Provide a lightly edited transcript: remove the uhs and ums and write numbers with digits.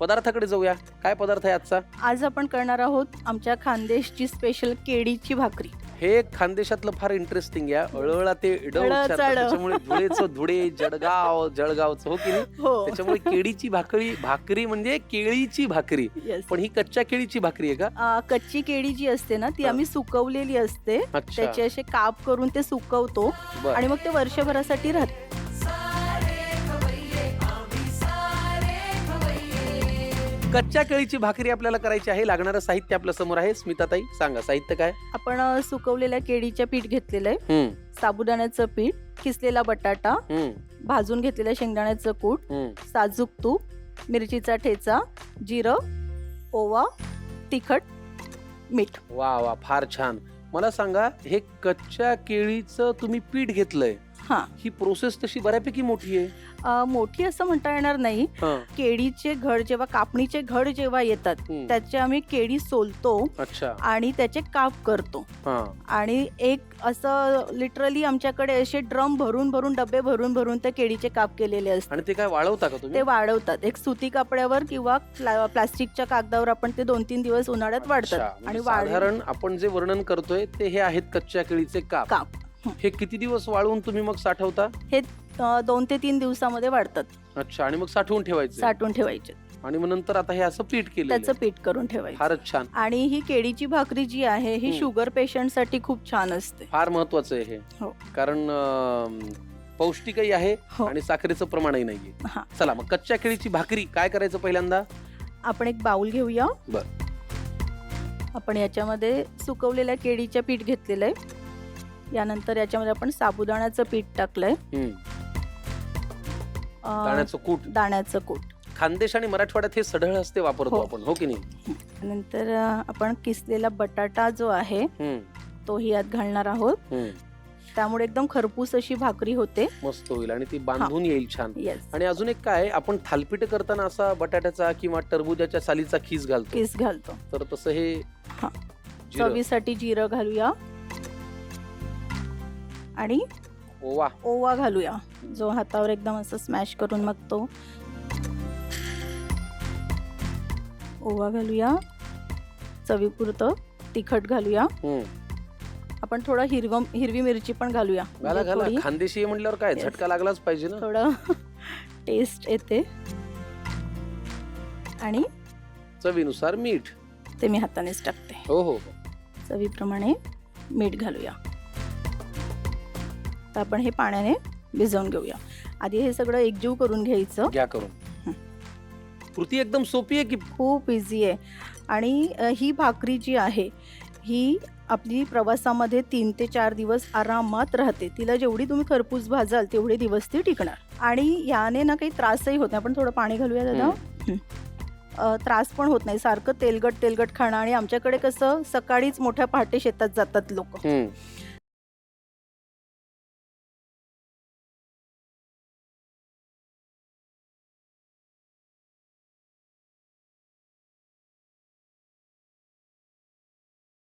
पदार्थाकडे जाऊया. काय पदार्थ आहे आजचा? आज आपण करणार आहोत आमच्या खानदेशची स्पेशल केळीची भाकरी. हे खानदेशातलं फार इंटरेस्टिंग आहे. अळळा ते इड उच्चारतात. त्याच्यामुळे धुळेचं धुळे, जळगावचं हो की नाही. हो त्याच्यामुळे केळीची भाकरी म्हणजे केळीची भाकरी. Yes. पण ही कच्च्या केळीची भाकरी आहे का? कच्ची केळी जी असते ना ती हा. आम्ही सुकवलेली असते. अच्छा. त्याचे असे काप करून ते सुकवतो बर. आणि मग ते वर्षभरासाठी राहते. कच्च्या केळीची भाकरी आपल्याला करायची आहे. लागणारं साहित्य आपल्या समोर आहे. स्मिताताई सांगा साहित्य काय? आपण सुकवलेल्या केळीच्या पीठ घेतलेलं आहे, हम्म, साबुदाण्याचं पीठ, किसलेला बटाटा, हम्म, भाजून घेतलेलं शेंगदाण्याचं कूट, हम्म. साजूक तूप, मिरचीचा ठेचा, जिरं, ओवा, तिखट, मीठ. वा वा फार छान. मला सांगा हे कच्च्या केळीचं तुम्ही पीठ घेतलंय, हा ही प्रोसेस तशी बऱ्यापैकी मोठी आहे. मोठी असं म्हणता येणार नाही. हं, केळीचे घड जेव्हा कापणीचे घड जेव्हा येतात हम्म. त्याचे आम्ही केळी सोलतो अच्छा. आणि त्याचे काप करतो. हा. आणि एक असं लिटरली आमच्याकडे असे ड्रम भरून भरून डबे भरून भरून त्या केळीचे काप केलेले असतात. आणि ते काय वाळवता का तुम्ही? ते वाढवतात एक सुती कपड्यावर किंवा प्लास्टिकच्या कागदावर आपण ते 2-3 दिवस उन्हाळ्यात अच्छा, वाढतात म्हणजे आणि साधारण आपण जे वर्णन करतोय ते हे आहेत कच्च्या केळीचे काप. काप हे किती दिवस वाळवून तुम्ही मग साठवता? हे 2 ते 3 दिवसामध्ये वाढतात. अच्छा. आणि मग साठवून ठेवायचे. साठवून ठेवायचे, आणि मग नंतर आता हे असं पीठ केलं. त्याचं पीठ करून ठेवायचं. फारच छान. आणि ही केळीची भाकरी जी आहे ही शुगर पेशंट साठी खूप छान असते. फार महत्वाचं आहे हे. हो. कारण पौष्टिकही आहे हो. आणि साखरेचं प्रमाणही नाहीये. हा. चला मग कच्च्या केळीची भाकरी काय करायचं पहिल्यांदा? आपण एक बाउल घेऊया. बर. आपण याच्यामध्ये सुकवलेल्या केळीच्या पीठ घेतलेलं आहे. यानंतर याच्यामध्ये आपण साबुदाण्याचं पीठ टाकलंय, दाण्याचं कूट. दाण्याचं कूट. खानदेश आणि मराठवाड्यात हे सढळ हस्ते वापरतो हो. आपण, हो की नाही. नंतर आपण किसलेला बटाटा जो आहे हम्म, तोही यात घालणार आहोत. हम्म. त्यामुळे एकदम खरपूस अशी भाकरी होते. मस्त होईल आणि ती बांधून येईल छान. येस, आणि अजून एक काय, आपण थालपीठ करताना असा बटाट्याचा किंवा टरबूजाच्या सालीचा खीस घालतो, किस घालतो. तर तसं हे हा. जिरं, चवीसाठी जिरं घालूया आणि ओवा. ओवा घालूया, जो हातावर एकदम असं स्मॅश करून मग तो ओवा घालूया. चवीपुरतं तिखट घालूया. हम्म. आपण थोडं हिरवी मिरची पण घालूया, घाला म्हणजे घाला. थोडी खानदेशी म्हटल्यावर काय Yes. झटका लागलाच पाहिजे ना. थोडं टेस्ट येते. आणि चवीनुसार मीठ. ते मी हातानेच टाकते. हो हो हो. चवीप्रमाणे मीठ घालूया. तर आपण हे पाण्याने भिजवून घेऊया. आधी हे सगळं एकजीव करून घ्यायचं. घ्या करून. कृती एकदम सोपी आहे की? खूप इझी आहे. आणि ही भाकरी जी आहे ही आपली प्रवासामध्ये 3 ते 4 दिवस आरामात राहते. तिला जेवढी तुम्ही खरपूस भाजाल तेवढे दिवस ती टिकणार. आणि याने ना काही त्रासही होत नाही. आपण थोडं पाणी घालूया दादा. त्रास पण होत नाही. सारखं तेलगट खाणं. आणि आमच्याकडे कसं सकाळीच मोठ्या पहाटे शेतात जातात लोक.